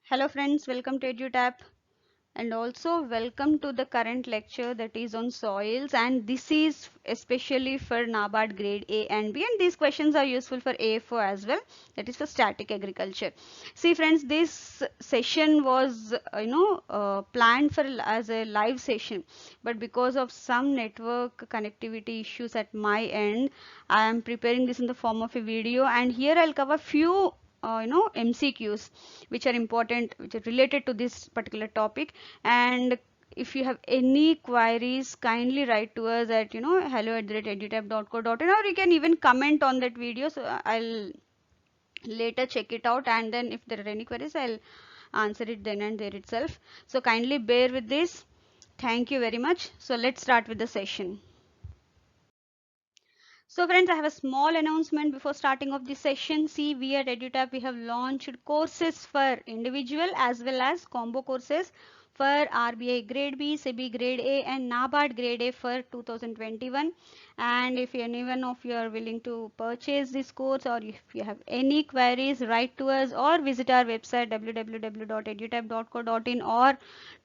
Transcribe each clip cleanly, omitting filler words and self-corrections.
Hello friends, welcome to EduTap and also welcome to the current lecture that is on soils, and this is especially for NABARD grade A and B, and these questions are useful for AFO as well, that is for static agriculture. See friends, this session was planned for as a live session, but because of some network connectivity issues at my end, I am preparing this in the form of a video, and here I'll cover few MCQs which are important, which are related to this particular topic. And if you have any queries, kindly write to us at hello@edutap.co.in, or you can even comment on that video, so I'll later check it out, and then if there are any queries, I'll answer it then and there itself. So kindly bear with this. Thank you very much. So let's start with the session. So friends, I have a small announcement before starting of this session. See, we at EduTap, we have launched courses for individual as well as combo courses for RBI grade B, SEBI grade A and NABARD grade A for 2021. And if anyone of you are willing to purchase this course, or if you have any queries, write to us or visit our website www.edutap.co.in, or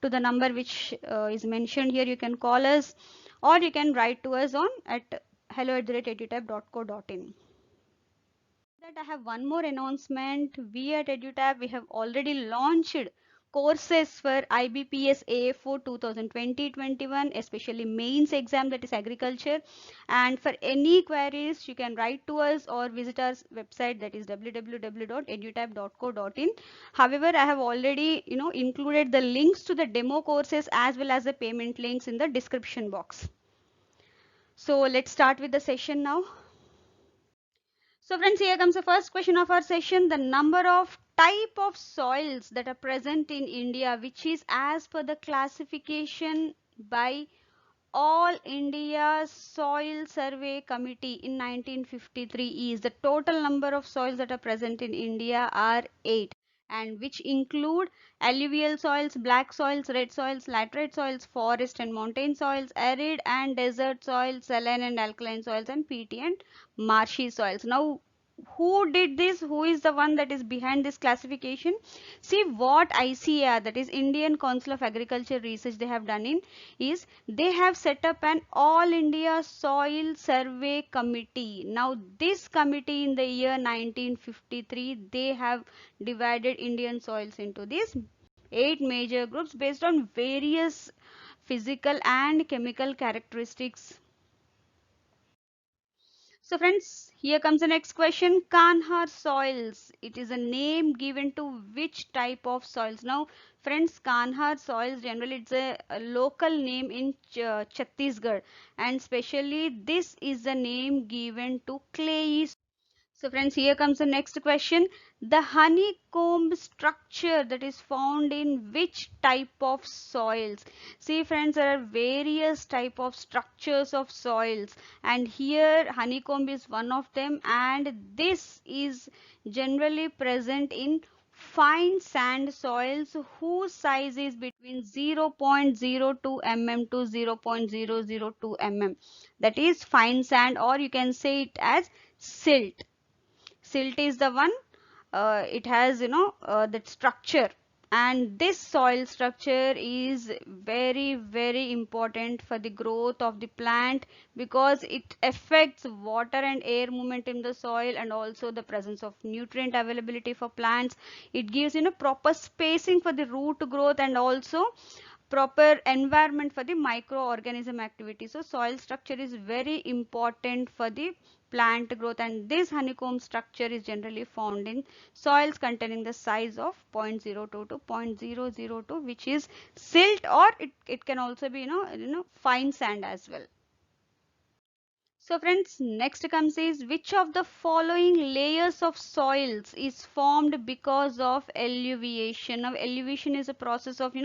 to the number which is mentioned here. You can call us or you can write to us on at hello@edutap.co.in. That I have one more announcement. We at EduTap, we have already launched courses for IBPS AFO 2020-21, especially mains exam, that is agriculture. And for any queries, you can write to us or visit our website, that is www.edutap.co.in. However, I have already included the links to the demo courses as well as the payment links in the description box. So let's start with the session now. So friends, here comes the first question of our session. The number of type of soils that are present in India, which is as per the classification by All India Soil Survey Committee in 1953, is the total number of soils that are present in India are 8, and which include alluvial soils, black soils, red soils, laterite soils, forest and mountain soils, arid and desert soils, saline and alkaline soils, and peaty and marshy soils. Now, who did this? Who is the one that is behind this classification? See, what ICAR, that is Indian Council of Agriculture Research, they have done in is they have set up an All India Soil Survey Committee. Now this committee in the year 1953, they have divided Indian soils into these 8 major groups based on various physical and chemical characteristics. So friends, here comes the next question. Kanhar soils. It is a name given to which type of soils? Now friends, Kanhar soils, generally it's a local name in Chhattisgarh, and especially this is the name given to clayey. So friends, here comes the next question. The honeycomb structure that is found in which type of soils? See friends, there are various type of structures of soils, and here honeycomb is one of them, and this is generally present in fine sand soils whose size is between 0.02 mm to 0.002 mm. That is fine sand, or you can say it as silt. Silt is the one, it has that structure, and this soil structure is very important for the growth of the plant, because it affects water and air movement in the soil, and also the presence of nutrient availability for plants. It gives proper spacing for the root growth, and also proper environment for the microorganism activity. So soil structure is very important for the plant growth, and this honeycomb structure is generally found in soils containing the size of 0.02 to 0.002, which is silt, or it can also be fine sand as well. So friends, next comes is which of the following layers of soils is formed because of alluviation. Now alluviation is a process of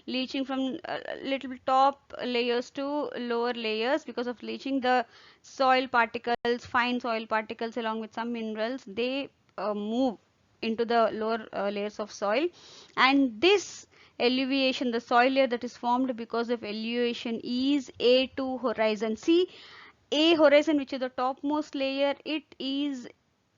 leaching from little top layers to lower layers. Because of leaching, the soil particles, fine soil particles along with some minerals, they move into the lower layers of soil, and this alluviation, the soil layer that is formed because of alluviation, is A2 horizon. See, A horizon, which is the topmost layer, it is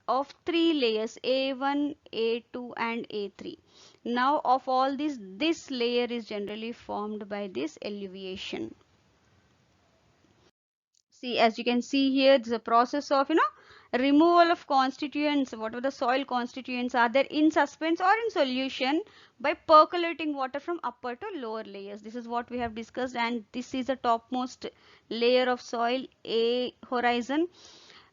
of three layers, A1, A2 and A3. Now of all these, this layer is generally formed by this alluviation. See, as you can see here, it's a process of, removal of constituents, whatever the soil constituents are there in suspense or in solution, by percolating water from upper to lower layers. This is what we have discussed, and this is the topmost layer of soil, A horizon.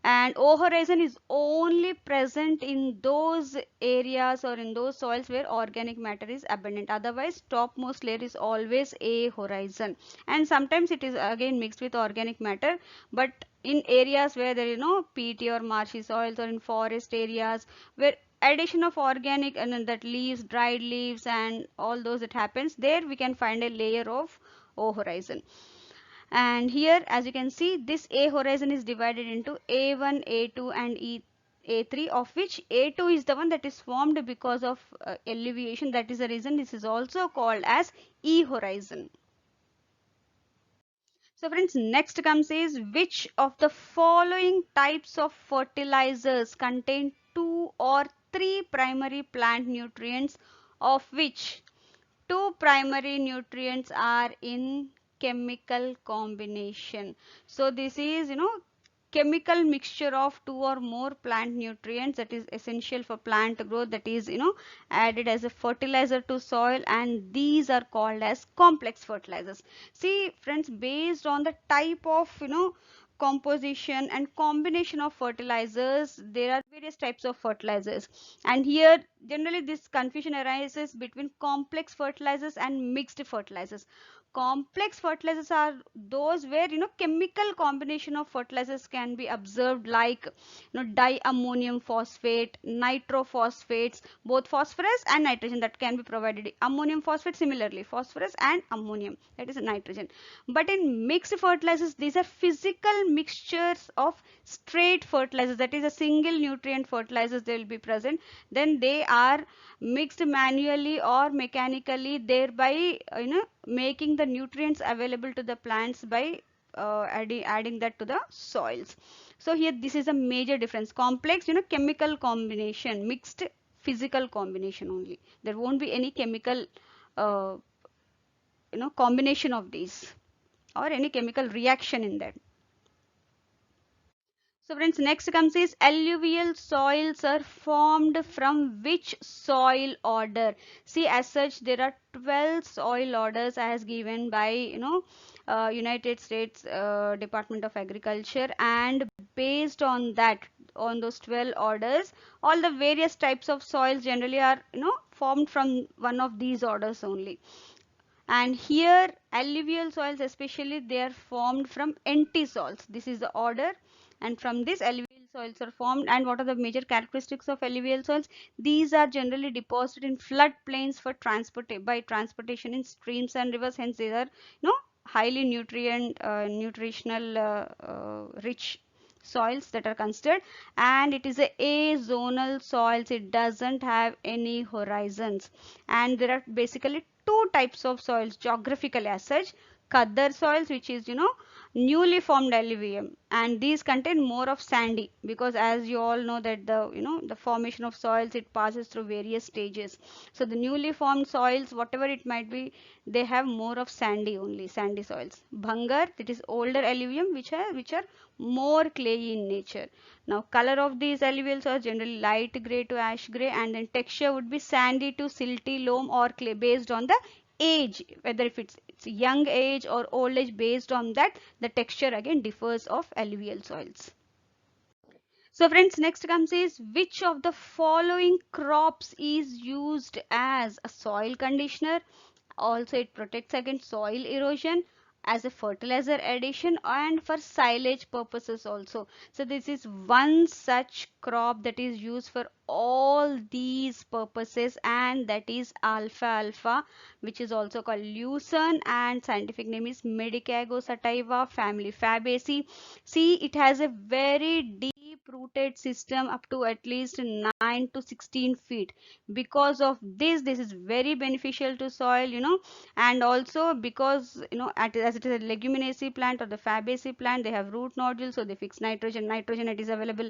And O horizon is only present in those areas or in those soils where organic matter is abundant. Otherwise, topmost layer is always A horizon, and sometimes it is again mixed with organic matter. But in areas where there is no peaty or marshy soils, or in forest areas where addition of organic and that leaves, dried leaves and all those, it happens there, we can find a layer of O horizon. And here, as you can see, this A horizon is divided into A1, A2 and A3, of which A2 is the one that is formed because of elevation. That is the reason this is also called as E horizon. So friends, next comes is, which of the following types of fertilizers contain two or three primary plant nutrients, of which two primary nutrients are in chemical combination? So this is, chemical mixture of two or more plant nutrients that is essential for plant growth, that is, added as a fertilizer to soil, and these are called as complex fertilizers. See friends, based on the type of, composition and combination of fertilizers, there are various types of fertilizers. And here generally this confusion arises between complex fertilizers and mixed fertilizers. Complex fertilizers are those where, chemical combination of fertilizers can be observed, like, diammonium phosphate, nitrophosphates, both phosphorus and nitrogen that can be provided. Ammonium phosphate similarly, phosphorus and ammonium, that is nitrogen. But in mixed fertilizers, these are physical mixtures of straight fertilizers, that is a single nutrient fertilizers they will be present. Then they are mixed manually or mechanically, thereby, making the nutrients available to the plants by adding that to the soils. So here this is a major difference. Complex, chemical combination, mixed physical combination only. There won't be any chemical uh, combination of these or any chemical reaction in that. So friends, next comes is, alluvial soils are formed from which soil order? See, as such, there are 12 soil orders as given by, United States Department of Agriculture, and based on that, on those 12 orders, all the various types of soils generally are, formed from one of these orders only. And here alluvial soils especially, they are formed from N-T-soils. This is the order, and from this alluvial soils are formed. And what are the major characteristics of alluvial soils? These are generally deposited in flood plains for by transportation in streams and rivers, hence they are, highly nutritional rich soils that are considered. And it is a azonal soils, it doesn't have any horizons. And there are basically two types of soils geographically as such: Khadar soils, which is, newly formed alluvium, and these contain more of sandy, because as you all know that the, the formation of soils, it passes through various stages. So the newly formed soils, whatever it might be, they have more of sandy, only sandy soils. Bhangar, that is older alluvium, which are more clayey in nature. Now color of these alluvial soils generally light gray to ash gray, and then texture would be sandy to silty loam or clay, based on the age, whether if it's young age or old age, based on that the texture again differs of alluvial soils. So friends, next comes is, which of the following crops is used as a soil conditioner? Also it protects against soil erosion, as a fertilizer addition, and for silage purposes also. So this is one such crop that is used for all these purposes, and that is alfalfa, which is also called lucerne, and scientific name is Medicago sativa, family Fabaceae. See, it has a very deep rooted system up to at least 9 to 16 feet. Because of this is very beneficial to soil, and also because, as it is a leguminaceae plant or the fabaceae plant, they have root nodules, so they fix nitrogen it is available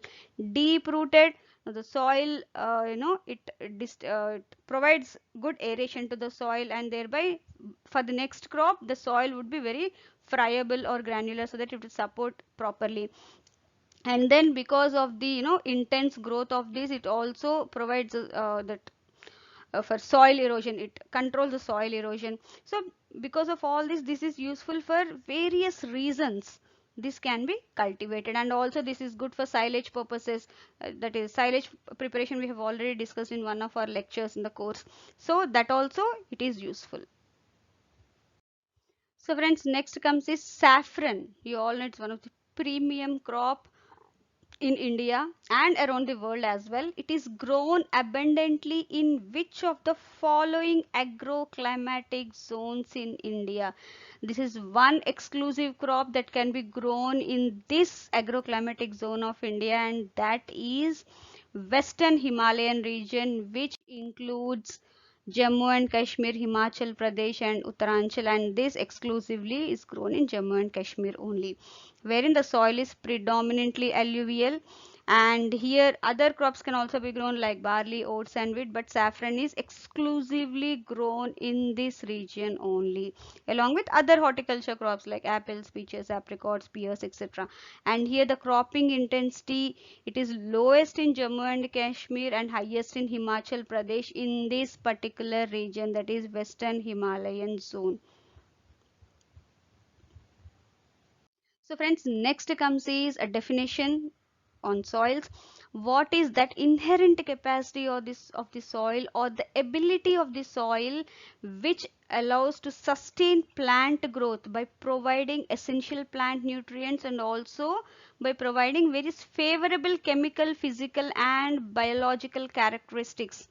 deep rooted. Now the soil, it provides good aeration to the soil, and thereby for the next crop the soil would be very friable or granular, so that it will support properly. And then because of the intense growth of this, it also provides that for soil erosion, it controls the soil erosion. So because of all this is useful for various reasons. This can be cultivated, and also this is good for silage purposes. That is silage preparation, we have already discussed in one of our lectures in the course, so that also it is useful. So friends, next comes is saffron. You all know it's one of the premium crop in India and around the world as well. It is grown abundantly in which of the following agroclimatic zones in India? This is one exclusive crop that can be grown in this agroclimatic zone of India, and that is Western Himalayan region, which includes Jammu and Kashmir, Himachal Pradesh, and Uttaranchal, and this exclusively is grown in Jammu and Kashmir only, wherein the soil is predominantly alluvial. And here other crops can also be grown like barley, oats, and wheat, but saffron is exclusively grown in this region only, along with other horticulture crops like apples, peaches, apricots, pears, etc. And here the cropping intensity, it is lowest in Jammu and Kashmir and highest in Himachal Pradesh in this particular region, that is Western Himalayan zone. So friends, next comes is a definition on soils. What is that inherent capacity of the soil, or the ability of the soil which allows to sustain plant growth by providing essential plant nutrients, and also by providing various favorable chemical, physical, and biological characteristics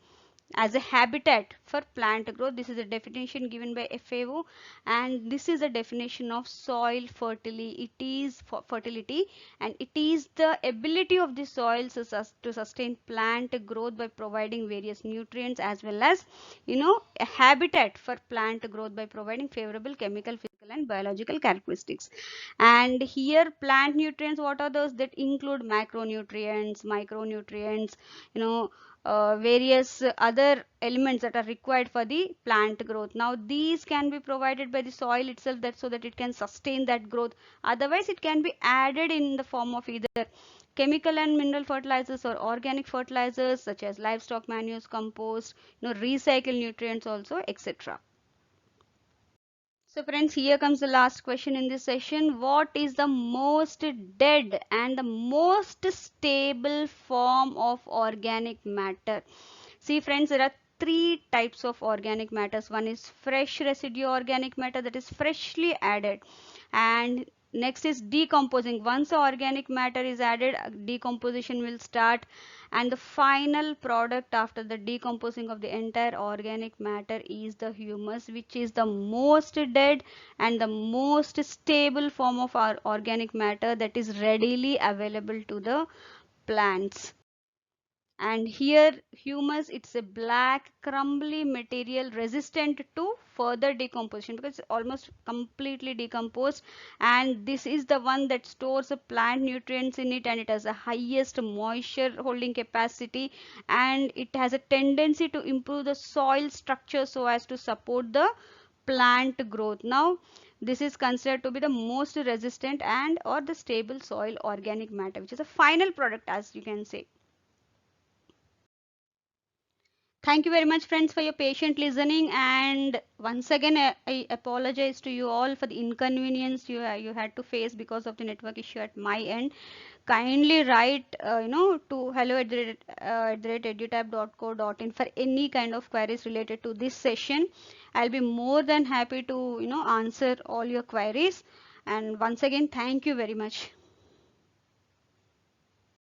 as a habitat for plant growth. This is a definition given by FAO, and this is a definition of soil fertility. It is fertility, and it is the ability of the soil to sustain plant growth by providing various nutrients, as well as a habitat for plant growth by providing favorable chemical, physical, and biological characteristics. And here plant nutrients, what are those? That include macronutrients, micronutrients, various other elements that are required for the plant growth. Now these can be provided by the soil itself, that so that it can sustain that growth. Otherwise it can be added in the form of either chemical and mineral fertilizers or organic fertilizers such as livestock manures, compost, recycled nutrients also, etc. So friends, here comes the last question in this session. What is the most dead and the most stable form of organic matter? See friends, there are three types of organic matters. One is fresh residue organic matter, that is freshly added, and next is decomposing. Once the organic matter is added, decomposition will start, and the final product after the decomposing of the entire organic matter is the humus, which is the most dead and the most stable form of our organic matter that is readily available to the plants. And here humus, it's a black crumbly material resistant to further decomposition because it's almost completely decomposed, and this is the one that stores the plant nutrients in it, and it has the highest moisture holding capacity, and it has a tendency to improve the soil structure so as to support the plant growth. Now this is considered to be the most resistant and or the stable soil organic matter, which is a final product, as you can say. Thank you very much, friends, for your patient listening. And once again, I apologize to you all for the inconvenience you had to face because of the network issue at my end. Kindly write, to hello@edutab.co.in for any kind of queries related to this session. I'll be more than happy to, answer all your queries. And once again, thank you very much.